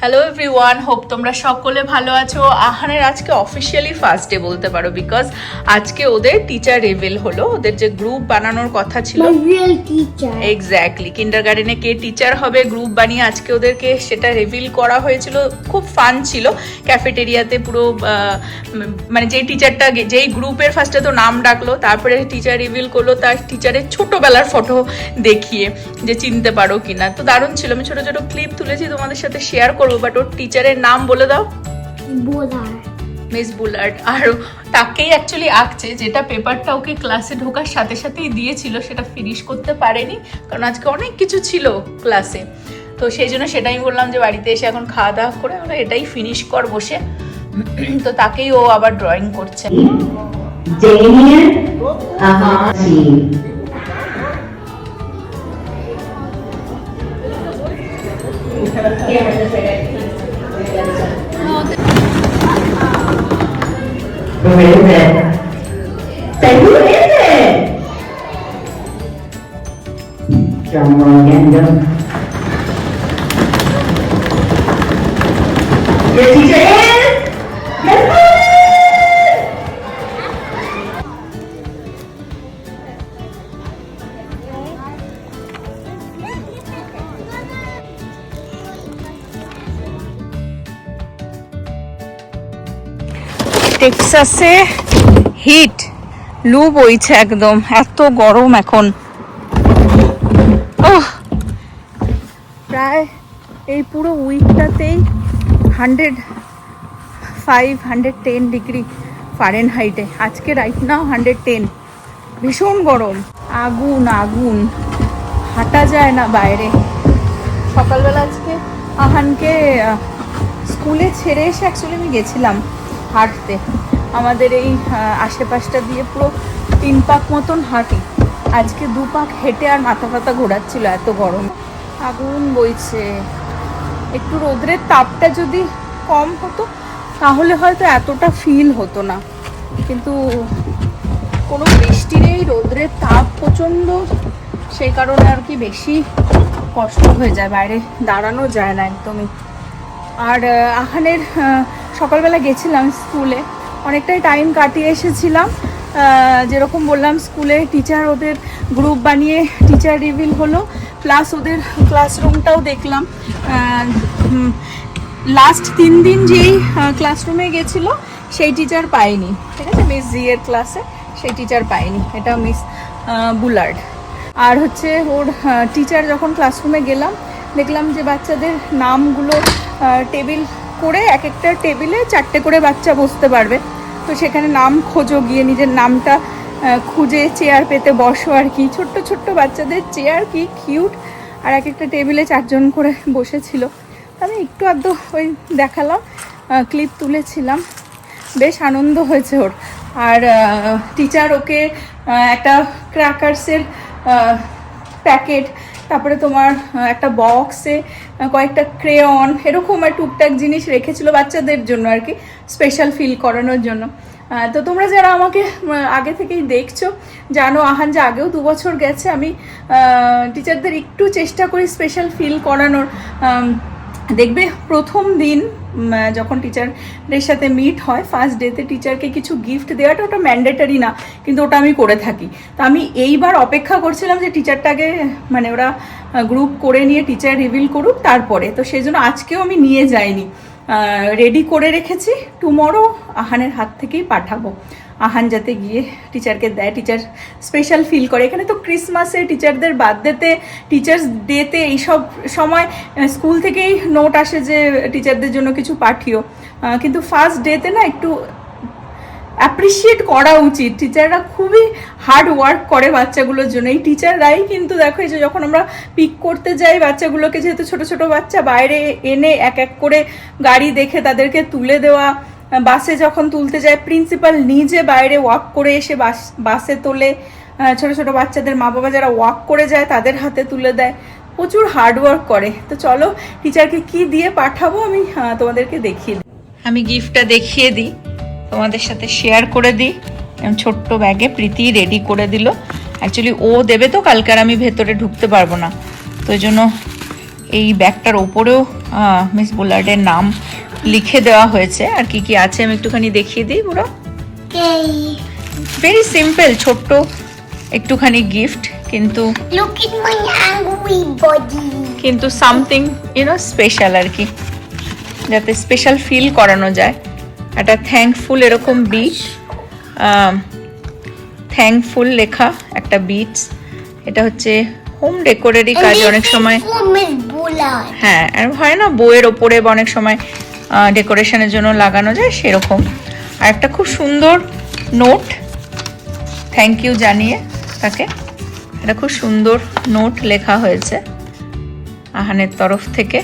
Hello everyone, hope তোমরা সকলে ভালো আছো। আহানের আজকে অফিসিয়ালি ফার্স্ট ডে বলতে পারো, বিকজ আজকে ওদের টিচার রিভিল হলো। ওদের যে গ্রুপ বানানোর কথা ছিল, এক্স্যাক্টলি কিন্ডারগার্টেনে কে টিচার হবে গ্রুপ বানিয়ে আজকে ওদেরকে সেটা রিভিল করা হয়েছিল। খুব ফান ছিল ক্যাফেটেরিয়াতে পুরো, মানে যেই টিচারটা যেই গ্রুপের ফার্স্টে তো নাম ডাকলো, তারপরে টিচার রিভিল করলো তার টিচারের ছোটবেলার ফটো দেখিয়ে যে চিনতে পারো কিনা। তো দারুণ ছিল। আমি ছোট ছোট ক্লিপ তুলেছি তোমাদের সাথে শেয়ার করবো, বাট ওর টিচারের নাম বলে দাও। মিস বুলার্ড। আর তাকেই অ্যাকচুয়ালি আঁকছে, যেটা পেপারটা ওকে ক্লাসে ঢোকার সাথে সাথেই দিয়েছিল সেটা ফিনিশ করতে পারেনি, কারণ আজকে অনেক কিছু ছিল ক্লাসে। তো সেই জন্য সেটাই বললাম যে বাড়িতে এসে এখন খাওয়া দাওয়া করে আমরা এটাই ফিনিশ কর বসে। তো তাকেই ও আবার ড্রয়িং করছে। Who is it? Say, who is it? Drum roll again, go. Your teacher is? Miss Bullard! টেক্সাসে হিট লু বইছে একদম, এত গরম এখন। প্রায় এই পুরো উইকটাতেই 105-110 ডিগ্রি ফারেনহাইটে। আজকে রাইট নাও 110। ভীষণ গরম, আগুন আগুন, হাঁটা যায় না বাইরে। সকালবেলা আজকে আহানকে স্কুলে ছেড়ে এসে অ্যাকচুয়ালি আমি গেছিলাম হাঁটতে। আমাদের এই আশেপাশটা দিয়ে পুরো 3 পাক মতন হাঁটি। আজকে 2 পাক হেঁটে আর মাথা ফাতা ঘোরাচ্ছিল, এত গরম। আগুন বইছে। একটু রোদ্রের তাপটা যদি কম হতো তাহলে হয়তো এতটা ফিল হতো না, কিন্তু কোনো বৃষ্টি নেই, রোদ্রের তাপ প্রচণ্ড, সেই কারণে আর কি বেশি কষ্ট হয়ে যায়, বাইরে দাঁড়ানো যায় না একদমই। আর আহানের সকালবেলা গেছিলাম স্কুলে, অনেকটাই টাইম কাটিয়ে এসেছিলাম। যেরকম বললাম, স্কুলে টিচার ওদের গ্রুপ বানিয়ে টিচার রিভিল হলো, প্লাস ওদের ক্লাসরুমটাও দেখলাম। লাস্ট 3 দিন যেই ক্লাসরুমে গেছিলো সেই টিচার পাইনি, ঠিক আছে, মিস জি এর ক্লাসে সেই টিচার পাইনি, এটা মিস বুলার্ড। আর হচ্ছে ওর টিচার যখন ক্লাসরুমে গেলাম দেখলাম যে বাচ্চাদের নামগুলো টেবিল করে, এক একটা টেবিলে 4টে করে বাচ্চা বসতে পারবে। তো সেখানে নাম খোঁজো, গিয়ে নিজের নামটা খুঁজে চেয়ার পেতে বসো আর কি। ছোট্ট ছোট্ট বাচ্চাদের চেয়ার, কি কিউট। আর এক একটা টেবিলে 4 জন করে বসেছিল। আমি একটু আধটু ওই দেখালাম, ক্লিপ তুলেছিলাম, বেশ আনন্দ হয়েছে ওর। আর টিচার ওকে একটা ক্র্যাকার্সের প্যাকেট, তারপরে তোমার একটা বক্সে কয়েকটা ক্রেয়ন, এরকম আর টুকটাক জিনিস রেখেছিল বাচ্চাদের জন্য আর কি, স্পেশাল ফিল করানোর জন্য। তো তোমরা যারা আমাকে আগে থেকেই দেখছো জানো, আহান যে আগেও 2 বছর গেছে, আমি টিচারদের একটু চেষ্টা করি স্পেশাল ফিল করানোর। দেখবে প্রথম দিন যখন টিচারদের সাথে মিট হয়, ফার্স্ট ডেতে টিচারকে কিছু গিফট দেওয়াটা ওটা ম্যান্ডেটারি না, কিন্তু ওটা আমি করে থাকি। তো আমি এইবার অপেক্ষা করছিলাম যে টিচারটাকে, মানে ওরা গ্রুপ করে নিয়ে টিচার রিভিল করুক তারপরে। তো সেই জন্য আজকেও আমি নিয়ে যাইনি, রেডি করে রেখেছি। টুমরো আহানের হাত থেকেই পাঠাবো, আহান যাতে গিয়ে টিচারকে দেয়, টিচার স্পেশাল ফিল করে। এখানে তো ক্রিসমাসে, টিচারদের বার্থডেতে, টিচার্স ডেতে এইসব সময় স্কুল থেকেই নোট আসে যে টিচারদের জন্য কিছু পাঠিও, কিন্তু ফার্স্ট ডেতে না একটু অ্যাপ্রিসিয়েট করা উচিত। টিচাররা খুবই হার্ড ওয়ার্ক করে বাচ্চাগুলোর জন্য। এই টিচাররাই কিন্তু দেখো, এই যে যখন আমরা পিক করতে যাই বাচ্চাগুলোকে, যেহেতু ছোট ছোট বাচ্চা, বাইরে এনে এক এক করে গাড়ি দেখে তাদেরকে তুলে দেওয়া, বাসে যখন তুলতে যায় প্রিন্সিপাল নিজে বাইরে ওয়াক করে এসে বাসে তোলে, ছোট ছোট বাচ্চাদের মা বাবা যারা ওয়াক করে যায় তাদের হাতে তুলে দেয়, প্রচুর হার্ড ওয়ার্ক করে। তো চলো টিচারকে কি দিয়ে পাঠাবো আমি তোমাদেরকে দেখিয়ে দিই। আমি গিফটটা দেখিয়ে দিই, তোমাদের সাথে শেয়ার করে দিই। ছোট্ট ব্যাগে প্রীতি রেডি করে দিল। অ্যাকচুয়ালি ও দেবে তো কালকে, আর আমি ভেতরে ঢুকতে পারবো না, তো ওই জন্য এই ব্যাগটার ওপরেও মিস বুলার্ডের নাম লিখে দেওয়া হয়েছে। আর কি কি আছে আমি একটুখানি দেখিয়ে দিই পুরো। ভেরি সিম্পল, ছোট্ট একটুখানি গিফট, কিন্তু Look at my angry body. কিন্তু সামথিং স্পেশাল আর কি, যাতে স্পেশাল ফিল করানো যায়। একটা থ্যাঙ্কফুল এরকম বিট, থ্যাঙ্কফুল লেখা একটা বিটস। এটা হচ্ছে হোম ডেকোরেরই কাজ অনেক সময়। For Miss Bullard. হ্যাঁ, আর হয় না বইয়ের ওপরে বা অনেক সময় ডেকোরেশনের জন্য লাগানো যায় সেরকম। আর একটা খুব সুন্দর নোট, থ্যাংক ইউ জানিয়ে তাকে। এটা খুব সুন্দর নোট লেখা হয়েছে আহানের তরফ থেকে।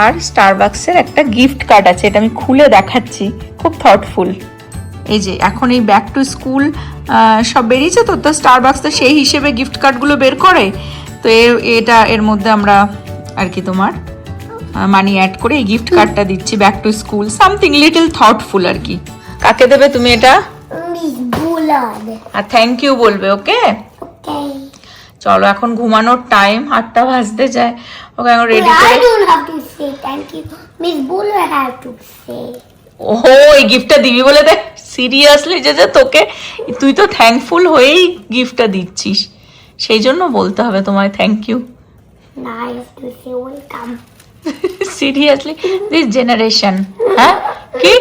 আর স্টারবাক্সের একটা গিফট কার্ড আছে, এটা আমি খুলে দেখাচ্ছি, খুব থটফুল। এই যে এখন এই ব্যাক টু স্কুল সব বেরিয়েছে তো, তো স্টারবাক্স তো সেই হিসেবে গিফট কার্ডগুলো বের করে। তো এটা এর মধ্যে আমরা আর কি তোমার মানি অ্যাড করে এই গিফট কার্ডটা দিচ্ছি back to school, something little thoughtful আর কি। কাকে দেবে তুমি এটা? Miss Bullard. আর থ্যাংক ইউ বলবে, ওকে? Okay. চলো এখন ঘুমানোর টাইম, 8টা বাজতে যায়। ওকে এখন But রেডি I করে। don't have to say thank you. Miss Bullard have to say. ওহো, এই গিফটটা দিবি বলে দেখ, সিরিয়াসলি যে তোকে, তুই তো থ্যাঙ্কফুল হয়েই গিফটটা দিচ্ছিস, সেই জন্য বলতে হবে তোমায় thank you. Now I have to say welcome. Seriously this generation, হ্যাঁ কি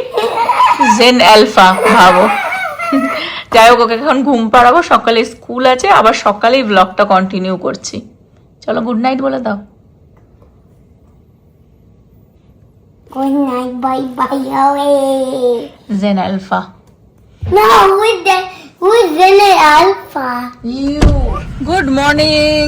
জেন অ্যালফা ভাবো। যাই হোক, ওকে এখন ঘুম পাড়াবো, সকালে স্কুল আছে, আবার সকালেই ব্লগটা কন্টিনিউ করছি। চলো গুড নাইট বলে দাও। Good night, bye bye away. Gen alpha. No, who's Zenny Alpha? You good morning.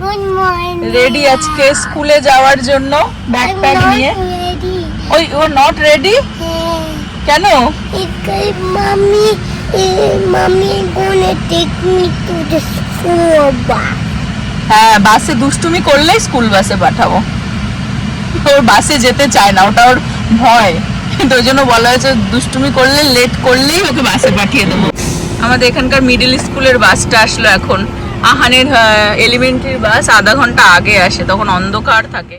Good morning. Ready আজকে স্কুলে যাওয়ার জন্য ব্যাগ I'm প্যাক not নিয়ে। ready. ওই ও নট রেডি Hey, কেন? because mommy gonna take me to the school bus. হ্যাঁ, বাসে দুষ্টুমি করলে স্কুল বাসে পাঠাবো। ওর বাসে যেতে চায় না, ওটা ওর ভয়, তো ওই জন্য বলা হয়েছে দুষ্টুমি করলে, লেট করলেই ওকে বাসে পাঠিয়ে দেবো। আমাদের এখানকার মিডল স্কুলের বাসটা আসলো এখন। আহানের এলিমেন্টারি বাস আধা ঘন্টা আগে আসে, তখন অন্ধকার থাকে।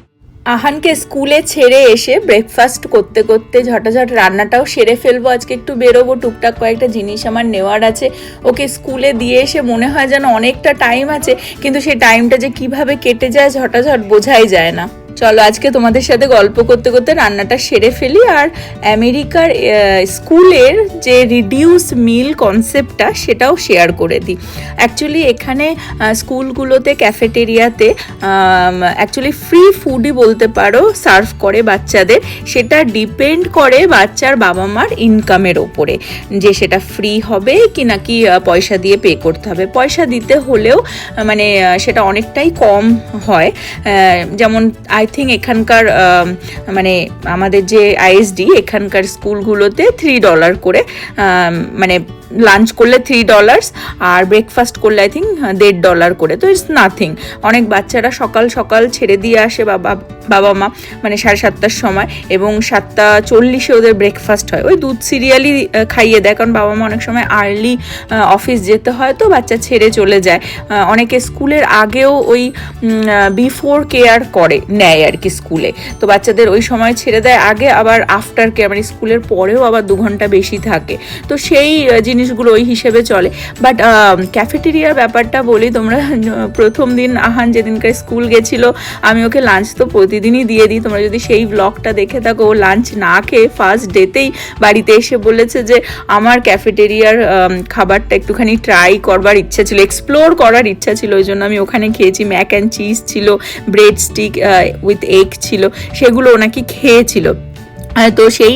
আহানকে স্কুলে ছেড়ে এসে ব্রেকফাস্ট করতে করতে ঝটাঝট রান্নাটাও সেরে ফেলবো। আজকে একটু বেরোবো, টুকটাক কয়েকটা জিনিস আমার নেওয়ার আছে। ওকে স্কুলে দিয়ে এসে মনে হয় যেন অনেকটা টাইম আছে, কিন্তু সেই টাইমটা যে কিভাবে কেটে যায় ঝটাঝট বোঝাই যায় না। চলো আজকে তোমাদের সাথে গল্প করতে করতে রান্নাটা সেরে ফেলি। আর আমেরিকার স্কুলের যে রিডিউস মিল কনসেপ্টটা সেটাও শেয়ার করে দিই। অ্যাকচুয়ালি এখানে স্কুলগুলোতে ক্যাফেটেরিয়াতে অ্যাকচুয়ালি ফ্রি ফুডই বলতে পারো সার্ভ করে বাচ্চাদের। সেটা ডিপেন্ড করে বাচ্চার বাবা মার ইনকামের ওপরে, যে সেটা ফ্রি হবে কি নাকি পয়সা দিয়ে পে করতে হবে। পয়সা দিতে হলেও মানে সেটা অনেকটাই কম হয়। যেমন আই থিঙ্ক এখানকার মানে আমাদের যে আইএসডি এখানকার স্কুলগুলোতে $3 করে, মানে লাঞ্চ করলে $3 আর ব্রেকফাস্ট করলে আই থিঙ্ক $1.5 করে। তো ইটস নাথিং। অনেক বাচ্চারা সকাল সকাল ছেড়ে দিয়ে আসে বাবা মা, মানে 7:30টার সময়, এবং 7:40 ওদের ব্রেকফাস্ট হয়। ওই দুধ সিরিয়ালই খাইয়ে দেয়, কারণ বাবা মা অনেক সময় আর্লি অফিস যেতে হয়, তো বাচ্চা ছেড়ে চলে যায়। অনেকে স্কুলের আগেও ওই বিফোর কেয়ার নেয় আর কি স্কুলে, তো বাচ্চাদের ওই সময় ছেড়ে দেয় আগে, আবার আফটার কেয়ার মানে স্কুলের পরেও আবার 2 ঘন্টা বেশি থাকে। তো সেই জিনিসগুলো ওই হিসেবে চলে। বাট ক্যাফেটেরিয়ার ব্যাপারটা বলি, তোমরা প্রথম দিন আহান যেদিনকার স্কুল গেছিল, আমি ওকে লাঞ্চ তো প্রতিদিনই দিয়ে দিই। তোমরা যদি সেই ব্লগটা দেখে থাকো, ও লাঞ্চ না খেয়ে ফার্স্ট ডেতেই বাড়িতে এসে বলেছে যে আমার ক্যাফেটেরিয়ার খাবারটা একটুখানি ট্রাই করবার ইচ্ছা ছিল, এক্সপ্লোর করার ইচ্ছা ছিল, ওই জন্য আমি ওখানে খেয়েছি। ম্যাক অ্যান্ড চিজ ছিল, ব্রেড স্টিক উইথ এগ ছিল, সেগুলো ওনাকে খেয়েছিল। তো সেই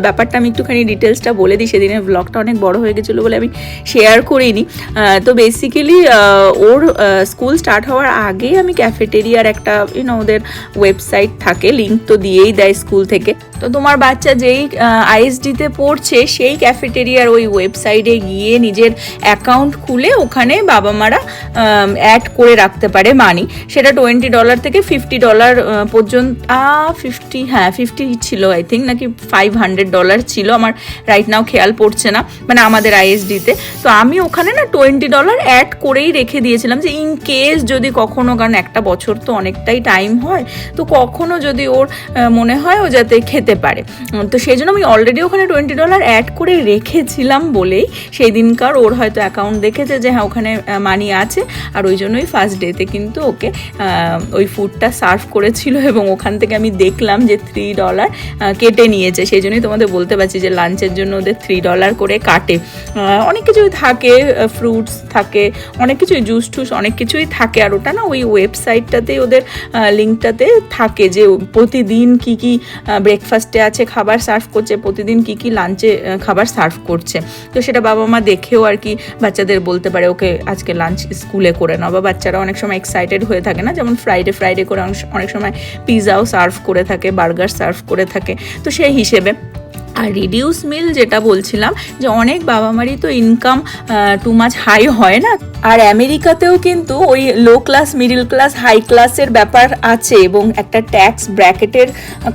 ব্যাপারটা আমি একটুখানি ডিটেলসটা বলে দিই। সেদিনের ব্লগটা অনেক বড় হয়ে গেছিলো বলে আমি শেয়ার করিনি। তো বেসিক্যালি ওর স্কুল স্টার্ট হওয়ার আগেই আমি ক্যাফেটেরিয়ার একটা ওদের ওয়েবসাইট থাকে, লিঙ্ক তো দিয়েই দেয় স্কুল থেকে। তো তোমার বাচ্চা যেই আইএসডিতে পড়ছে সেই ক্যাফেটেরিয়ার ওই ওয়েবসাইটে গিয়ে নিজের অ্যাকাউন্ট খুলে ওখানে বাবা মারা অ্যাড করে রাখতে পারে মানি। সেটা $20 থেকে $50 পর্যন্ত, 50 ছিল আই থিঙ্ক। সামথিং নাকি $500 ছিল, আমার রাইট নাও খেয়াল পড়ছে না, মানে আমাদের আইএসডিতে। তো আমি ওখানে না $20 অ্যাড করেই রেখে দিয়েছিলাম যে ইন কেস যদি কখনো, কারণ একটা বছর তো অনেকটাই টাইম হয়, তো কখনো যদি ওর মনে হয় ও যাতে খেতে পারে। তো সেই জন্য আমি অলরেডি ওখানে $20 অ্যাড করে রেখেছিলাম বলেই সেই দিনকার ওর হয়তো অ্যাকাউন্ট দেখেছে যে হ্যাঁ ওখানে মানি আছে, আর ওই জন্যই ফার্স্ট ডেতে কিন্তু ওকে ওই ফুডটা সার্ভ করেছিল। এবং ওখান থেকে আমি দেখলাম যে $3 কেটে নিয়েছে। সেই জন্যই তোমাদের বলতে পারছি যে লাঞ্চের জন্য ওদের $3 করে কাটে। অনেক কিছুই থাকে, ফ্রুটস থাকে, অনেক কিছুই, জুস টুস অনেক কিছুই থাকে। আর ওটা না ওই ওয়েবসাইটটাতেই ওদের লিঙ্কটাতে থাকে যে প্রতিদিন কি কি ব্রেকফাস্টে আছে খাবার সার্ভ করছে, প্রতিদিন কি কি লাঞ্চে খাবার সার্ভ করছে। তো সেটা বাবা মা দেখেও আর কি বাচ্চাদের বলতে পারে ওকে আজকে লাঞ্চ স্কুলে করে নাও, বা বাচ্চারা অনেক সময় এক্সাইটেড হয়ে থাকে না, যেমন ফ্রাইডে করে অনেক সময় পিৎজাও সার্ভ করে থাকে, বার্গার সার্ভ করে থাকে। তো সেই হিসেবে আর রিডিউস মিল যেটা বলছিলাম যে অনেক বাবা মারই তো ইনকাম টু মাচ হাই হয় না, আর আমেরিকাতেও কিন্তু ওই low class, middle class, high ক্লাসের ব্যাপার আছে এবং একটা ট্যাক্স ব্র্যাকেটের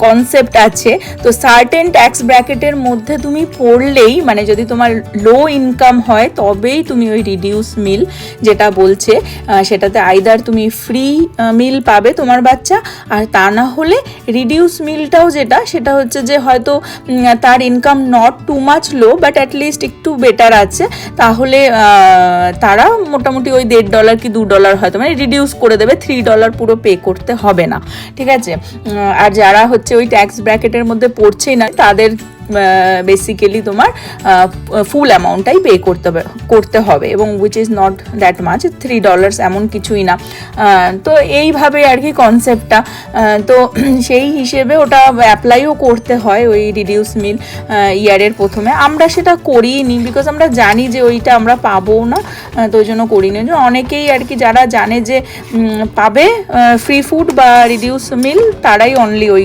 কনসেপ্ট আছে। তো সার্টেন ট্যাক্স ব্র্যাকেটের মধ্যে তুমি পড়লেই, মানে যদি তোমার লো ইনকাম হয় তবেই তুমি ওই রিডিউস মিল যেটা বলছে সেটাতে আইদার তুমি ফ্রি মিল পাবে তোমার বাচ্চা, আর তা না হলে রিডিউস মিলটাও যেটা সেটা হচ্ছে যে হয়তো তার income not too much low but at least একটু বেটার আছে, তাহলে তারা মোটামুটি ওই $1.5 কি $2 হয়তো মানে রিডিউস করে দেবে, $3 পুরো পে করতে হবে না, ঠিক আছে। আর যারা হচ্ছে ওই ট্যাক্স ব্র্যাকেটের মধ্যে পড়ছেই না তাদের বেসিক্যালি তোমার ফুল অ্যামাউন্টটাই পে করতে হবে এবং which is not that much, $3 এমন কিছুই না। তো এইভাবে আর কি কনসেপ্টটা। তো সেই হিসেবে ওটা অ্যাপ্লাইও করতে হয় ওই রিডিউস মিল ইয়ারের প্রথমে। আমরা সেটা করিনি বিকজ আমরা জানি যে ওইটা আমরা পাবো না, তো ওই জন্য করিনি। অনেকেই আর কি যারা জানে যে পাবে ফ্রি ফুড বা রিডিউস মিল তারাই অনলি ওই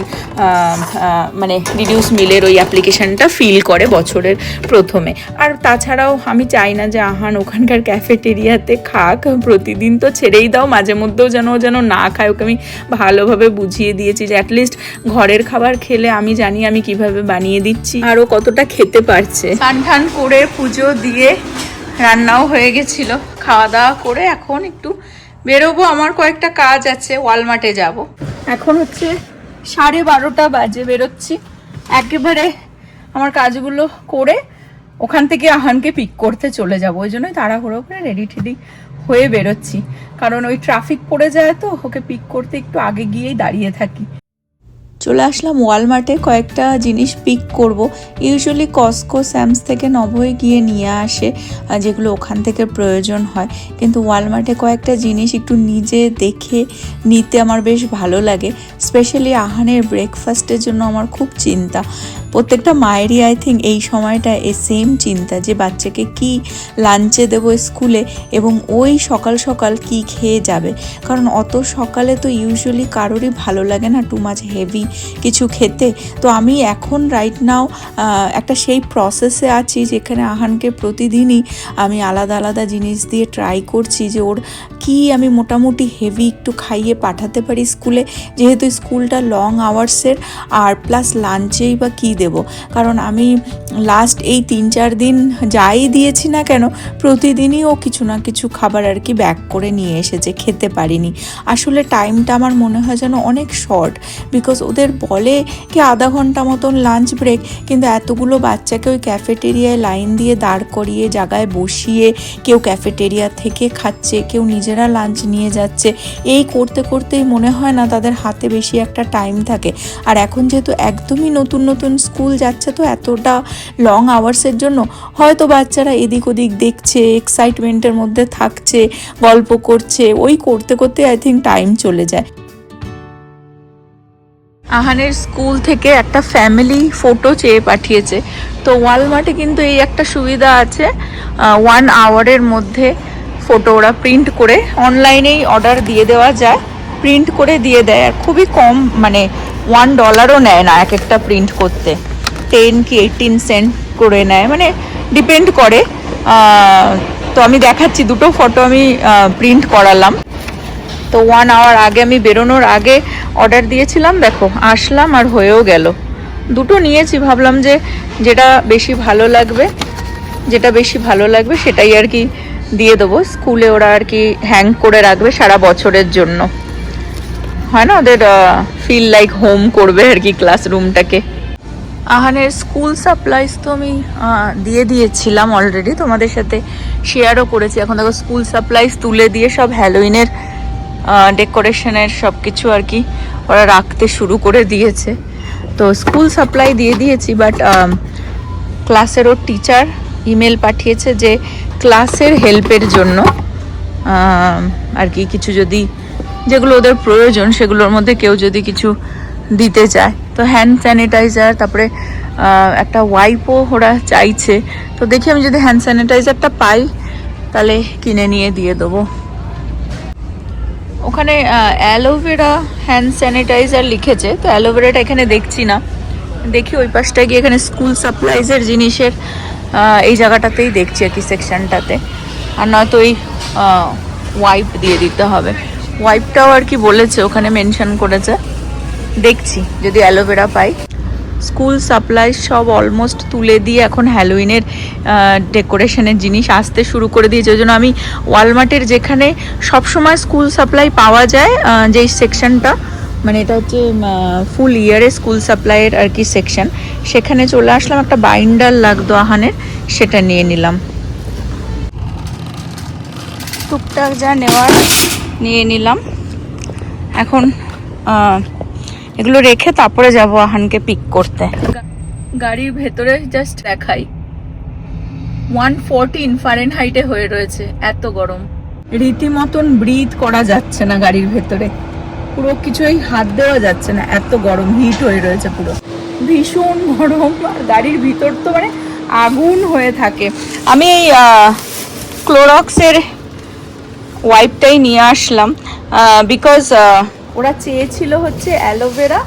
মানে রিডিউস মিলের ওই অ্যাপ্লিকেশনটা ফিল করে বছরের প্রথমে। আর তাছাড়াও আমি চাই না যে আহান ওখানকার ক্যাফেটেরিয়াতে খাক, প্রতিদিন তো ছেড়েই দাও, মাঝে মধ্যেও যেন না খায়। ওকে আমি ভালোভাবে বুঝিয়ে দিয়েছি যে অ্যাটলিস্ট ঘরের খাবার খেলে আমি জানি আমি কিভাবে বানিয়ে দিচ্ছি, আরও কতটা খেতে পারছে। স্নান করে পুজো দিয়ে রান্নাও হয়ে গেছিলো, খাওয়া দাওয়া করে এখন একটু বেরোবো, আমার কয়েকটা কাজ আছে, ওয়ালমার্টে যাব। এখন হচ্ছে 12:30 বাজে, বেরোচ্ছি একেবারে আমার কাজগুলো করে ওখান থেকে আহানকে পিক করতে চলে যাব। ওই জন্যই তাড়াহুড়ো করে রেডি টেডি হয়ে বেরোচ্ছি, কারণ ওই ট্রাফিক পড়ে যায় তো ওকে পিক করতে একটু আগে গিয়েই দাঁড়িয়ে থাকি। চলে আসলাম ওয়ালমার্টে, কয়েকটা জিনিস পিক করব। ইউজুয়ালি কস্কো, স্যামস থেকে নভয় গিয়ে নিয়ে আসে যেগুলো ওখান থেকে প্রয়োজন হয়, কিন্তু ওয়ালমার্টে কয়েকটা জিনিস একটু নিজে দেখে নিতে আমার বেশ ভালো লাগে। স্পেশালি আহানের ব্রেকফাস্টের জন্য আমার খুব চিন্তা, প্রত্যেকটা মায়েরই আই থিঙ্ক এই সময়টা সেম চিন্তা যে বাচ্চাকে কি লাঞ্চে দেবো স্কুলে এবং ওই সকাল সকাল কি খেয়ে যাবে, কারণ অত সকালে তো ইউজুয়ালি কারোরই ভালো লাগে না টু মাচ হেভি কিছু খেতে। তো আমি এখন রাইট নাও একটা সেই প্রসেসে আছি যেখানে আহানকে প্রতিদিনই আমি আলাদা আলাদা জিনিস দিয়ে ট্রাই করছি যে ওর কি আমি মোটামুটি হেভি একটু খাইয়ে পাঠাতে পারি স্কুলে, যেহেতু স্কুলটা লং আওয়ার্সের, আর প্লাস লাঞ্চেই বা কী দেবো। কারণ আমি লাস্ট এই 3-4 দিন যাই দিয়েছি না কেন প্রতিদিনই ও কিছু না কিছু খাবার আর কি ব্যাক করে নিয়ে এসেছে, খেতে পারিনি। আসলে টাইমটা আমার মনে হয় যেন অনেক শর্ট, বিকজ ওদের বলে কি আধা ঘন্টা মতন লাঞ্চ ব্রেক, কিন্তু এতগুলো বাচ্চাকে ওই ক্যাফেটেরিয়ায় লাইন দিয়ে দাঁড় করিয়ে জায়গায় বসিয়ে কেউ ক্যাফেটেরিয়া থেকে খাচ্ছে, কেউ নিজেরা লাঞ্চ নিয়ে যাচ্ছে, এই করতে করতেই মনে হয় না তাদের হাতে বেশি একটা টাইম থাকে। আর এখন যেহেতু একদমই নতুন নতুন স্কুল যাচ্ছে তো এতটা লং আওয়ার্সের জন্য হয়তো বাচ্চারা এদিক ওদিক দেখছে, এক্সাইটমেন্টের মধ্যে থাকছে, গল্প করছে, ওই করতে করতে আই থিঙ্ক টাইম চলে যায়। আহানের স্কুল থেকে একটা ফ্যামিলি ফটো চেয়ে পাঠিয়েছে, তো ওয়ালমার্টে কিন্তু এই একটা সুবিধা আছে, 1 আওয়ারের মধ্যে ফটো ওরা প্রিন্ট করে অনলাইনেই অর্ডার দিয়ে দেওয়া যায়, প্রিন্ট করে দিয়ে দেয়। আর খুবই কম, মানে $1ও নেয় না এক একটা প্রিন্ট করতে, 10 কি 18 সেন্ট করে নেয়, মানে ডিপেন্ড করে। তো আমি দেখাচ্ছি, দুটো ফটো আমি প্রিন্ট করালাম। তো 1 আওয়ার আগে আমি বেরোনোর আগে অর্ডার দিয়েছিলাম, দেখো আসলাম আর হয়েও গেল। দুটো নিয়েছি, ভাবলাম যে যেটা বেশি ভালো লাগবে সেটাই আর কি দিয়ে দেবো। স্কুলে ওরা আর কি হ্যাং করে রাখবে সারা বছরের জন্য, হয় না, ওদের ফিল লাইক হোম করবে আর কি ক্লাসরুমটাকে। আহানের স্কুল সাপ্লাইজ তো আমি দিয়ে দিয়েছিলাম অলরেডি, তোমাদের সাথে শেয়ারও করেছি। এখন দেখো স্কুল সাপ্লাইজ তুলে দিয়ে সব হ্যালোইনের ডেকোরেশনের সব কিছু আর কি ওরা রাখতে শুরু করে দিয়েছে। তো স্কুল সাপ্লাই দিয়ে দিয়েছি, বাট ক্লাসেরও টিচার ইমেল পাঠিয়েছে যে ক্লাসের হেল্পের জন্য আর কি কিছু যদি যেগুলো ওদের প্রয়োজন সেগুলোর মধ্যে কেউ যদি কিছু দিতে চায়, তো হ্যান্ড স্যানিটাইজার, তারপরে একটা ওয়াইপও ওরা চাইছে। তো দেখি আমি যদি হ্যান্ড স্যানিটাইজারটা পাই তাহলে কিনে নিয়ে দিয়ে দেবো। ওখানে অ্যালোভেরা হ্যান্ড স্যানিটাইজার লিখেছে, তো অ্যালোভেরাটা এখানে দেখছি না, দেখি ওই পাশটায় গিয়ে এখানে স্কুল সাপ্লাইজের জিনিসের এই জায়গাটাতেই দেখছি আর কি সেকশনটাতে, আর নয়তো ওই ওয়াইপ দিয়ে দিতে হবে। ওয়াইপটাও আর কি বলেছে ওখানে মেনশন করেছে, দেখছি যদি অ্যালোভেরা পাই। স্কুল সাপ্লাই সব অলমোস্ট তুলে দিয়ে এখন হ্যালোইনের ডেকোরেশনের জিনিস আসতে শুরু করে দিয়েছে। ওই জন্য আমি ওয়ালমার্টের যেখানে সবসময় স্কুল সাপ্লাই পাওয়া যায় যেই সেকশনটা, মানে এটা হচ্ছে ফুল ইয়ারে স্কুল সাপ্লাইয়ের আর কি সেকশন, সেখানে চলে আসলাম। একটা বাইন্ডার লাগতো আহানের, সেটা নিয়ে নিলাম। টুকটাক যা নেওয়ার নিয়ে নিলাম। এখন এগুলো রেখে তারপরে যাব আহানকে পিক করতে। গাড়ির ভেতরে জাস্ট দেখাই 114 ফারেনহাইটে হয়ে রয়েছে, এত গরম, রীতিমতন ব্রিথ করা যাচ্ছে না গাড়ির ভেতরে, পুরো কিছুই হাত দেওয়া যাচ্ছে না, এত গরম, হিট হয়ে রয়েছে পুরো, ভীষণ গরম। আর গাড়ির ভিতর তো মানে আগুন হয়ে থাকে। আমি এই ক্লোরক্সের ওয়াইপটাই নিয়ে আসলাম, বিকজ ওরা চেয়েছিল হচ্ছে অ্যালোভেরা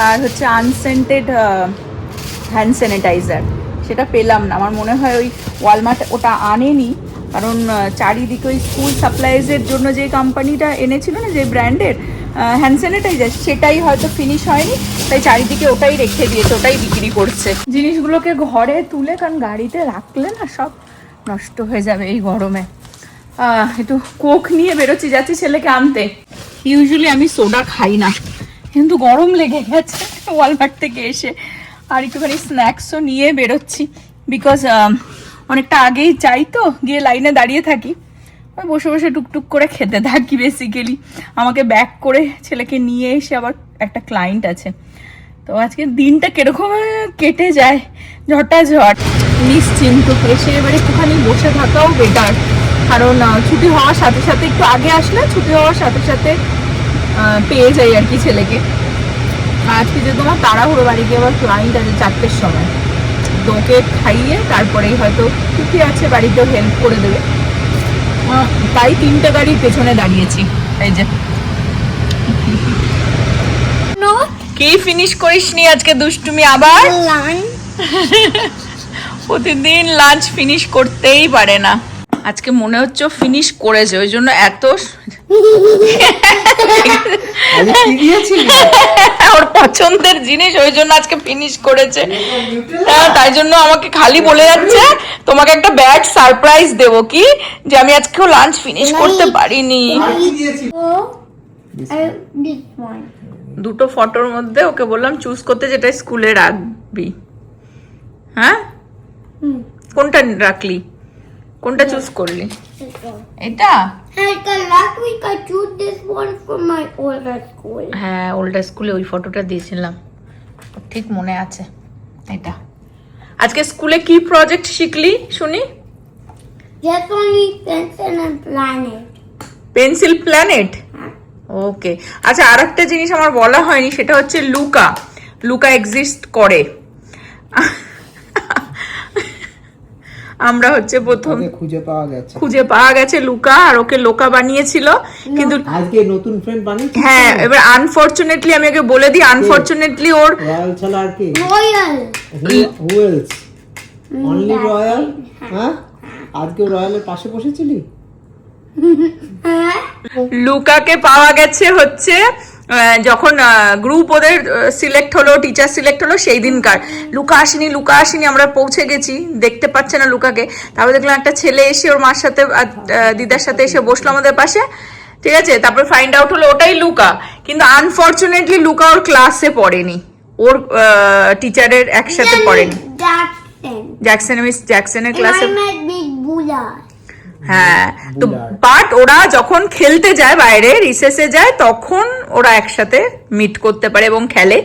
আর হচ্ছে আনসেন্টেড হ্যান্ড স্যানিটাইজার, সেটা পেলাম না। আমার মনে হয় ওই ওয়ালমার্ট ওটা আনেনি, কারণ চারিদিকে ওই স্কুল সাপ্লাইজের জন্য যে কোম্পানিটা এনেছিল না, যে ব্র্যান্ডের হ্যান্ড স্যানিটাইজার, সেটাই হয়তো ফিনিশ হয়নি, তাই চারিদিকে ওটাই রেখে দিয়েছে, ওটাই বিক্রি করছে। জিনিসগুলোকে ঘরে তুলে, কারণ গাড়িতে রাখলে না সব নষ্ট হয়ে যাবে এই গরমে। একটু কোক নিয়ে বেরোচ্ছি, যাচ্ছি ছেলেকে আনতে। ইউজুয়ালি আমি সোডা খাই না, কিন্তু গরম লেগে গেছে ওয়ালমার্ট থেকে এসে, আর একটুখানি স্ন্যাক্সও নিয়ে বেরোচ্ছি, বিকজ অনেকটা আগেই যাই, তো গিয়ে লাইনে দাঁড়িয়ে থাকি, ওই বসে বসে টুকটুক করে খেতে থাকি বেসিক্যালি। আমাকে ব্যাক করে ছেলেকে নিয়ে এসে আবার একটা ক্লায়েন্ট আছে, তো আজকে দিনটা কিরকম কেটে যায় ঝটাঝট। নিশ্চিন্ত এসে এবারে একটুখানি বসে থাকাও বেটার, কারণ ছুটি হওয়ার সাথে সাথে, একটু আগে আসলে ছুটি হওয়ার সাথে সাথে পেয়ে যাই আর কি ছেলেকে। আজকে যে তোমার তাড়াহুড়ো, বাড়ি গিয়ে আবার ক্লায়েন্ট আছে 4টের সময়, তো ওকে খাইয়ে তারপরেই হয়তো ছুটি আছে বাড়িতেও হেল্প করে দেবে, তাই 3টে গাড়ির পেছনে দাঁড়িয়েছি। এই যে কি ফিনিশ করিসনি আজকে দুষ্টুমি আবার? প্রতিদিন লাঞ্চ ফিনিশ করতেই পারে না, আজকে মনে হচ্ছে ফিনিশ করেছে, ওই জন্য এত ওর পছন্দের জিনিস, ওই জন্য আজকে ফিনিশ করেছে। তাই জন্য আমাকে খালি বলে যাচ্ছে তোমাকে একটা ব্যাড সারপ্রাইজ দেবো, কি যে আমি আজকেও লাঞ্চ ফিনিশ করতে পারিনি। দুটো ফটোর মধ্যে ওকে বললাম চুজ করতে, যেটা স্কুলে রাখবি। হ্যাঁ, কোনটা রাখলি, কোনটা চুজ করলি? এটা Last week I chose this one from my older school. হ্যাঁ, ওল্ডার স্কুলে ওই ফটোটা দিয়েছিলাম, ঠিক মনে আছে। এটা আজকে স্কুলে কি প্রজেক্ট শিখলি শুনি? Just only pencil and planet. Pencil planet, okay. আচ্ছা, আর একটা জিনিস আমার বলা হয়নি, সেটা হচ্ছে লুকা। লুকা এক্সিস্ট করে। আমরা হচ্ছে প্রথম খুঁজে পাওয়া গেছে লুকা, আর ওকে লোকা বানিয়েছিল, কিন্তু আজকে নতুন ফ্রেন্ড বানিয়েছি। হ্যাঁ, এবার আনফরচুনেটলি আমি ওকে বলে দিই, আনফরচুনেটলি ওর রয়্যাল ছাড়া আর কি? Royal. Who else? Only royal. হ্যাঁ, আজকে রয়্যালের পাশে বসেছিলি? লুকাকে পাওয়া গেছে হচ্ছে যখন গ্রুপ ওদের সিলেক্ট হলো, টিচার সিলেক্ট হলো, সেই দিনকার। লুকা আসেনি, আমরা পৌঁছে গেছি, দেখতে পাচ্ছে না লুকাকে। তারপর দেখলাম একটা ছেলে এসে ওর মার সাথে দিদার সাথে এসে বসলো আমাদের পাশে, ঠিক আছে। তারপর ফাইন্ড আউট হলো ওটাই লুকা, কিন্তু আনফর্চুনেটলি লুকা ওর ক্লাসে পড়েনি, ওর টিচারের একসাথে পড়েনি। জ্যাকসনের ক্লাসে। হ্যাঁ, তো বাট ওরা যখন খেলতে যায় বাইরে, রিসেসে যায়, তখন ওরা একসাথে মিট করতে পারে এবং খেলে।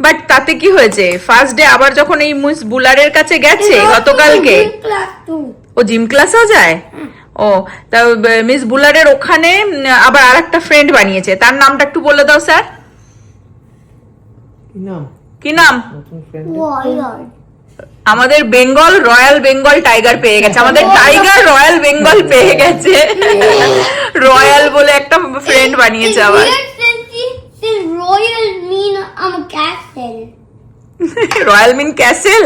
বাট তাতে কি হয়েছে, ফার্স্ট ডে আবার যখন এই মিস বুলারের কাছে গেছে গতকালকে, ও জিম ক্লাসেও যায়। ও তা মিস বুলারের ওখানে আবার আরেকটা ফ্রেন্ড বানিয়েছে, তার নামটা একটু বলে দাও স্যার। কি নাম? আমাদের বেঙ্গল, রয়্যাল বেঙ্গল টাইগার পেয়ে গেছে, আমাদের টাইগার রয়্যাল বেঙ্গল পেয়ে গেছে। রয়্যাল বলে একটা ফ্রেন্ড বানিয়েছে আবার। রয়্যাল মিন ক্যাসেল।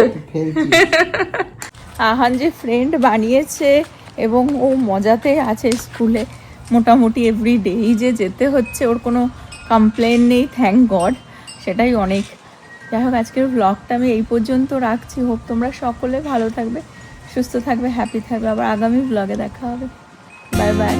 আহান যে ফ্রেন্ড বানিয়েছে এবং ও মজাতে আছে স্কুলে, মোটামুটি এভরিডে এই যে যেতে হচ্ছে, ওর কোনো কমপ্লেন নেই, থ্যাংক গড, সেটাই অনেক। যাই হোক, আজকের ব্লগটা আমি এই পর্যন্ত রাখছি। হোপ তোমরা সকলে ভালো থাকবে, সুস্থ থাকবে, হ্যাপি থাকবে। আবার আগামী ব্লগে দেখা হবে। Bye bye.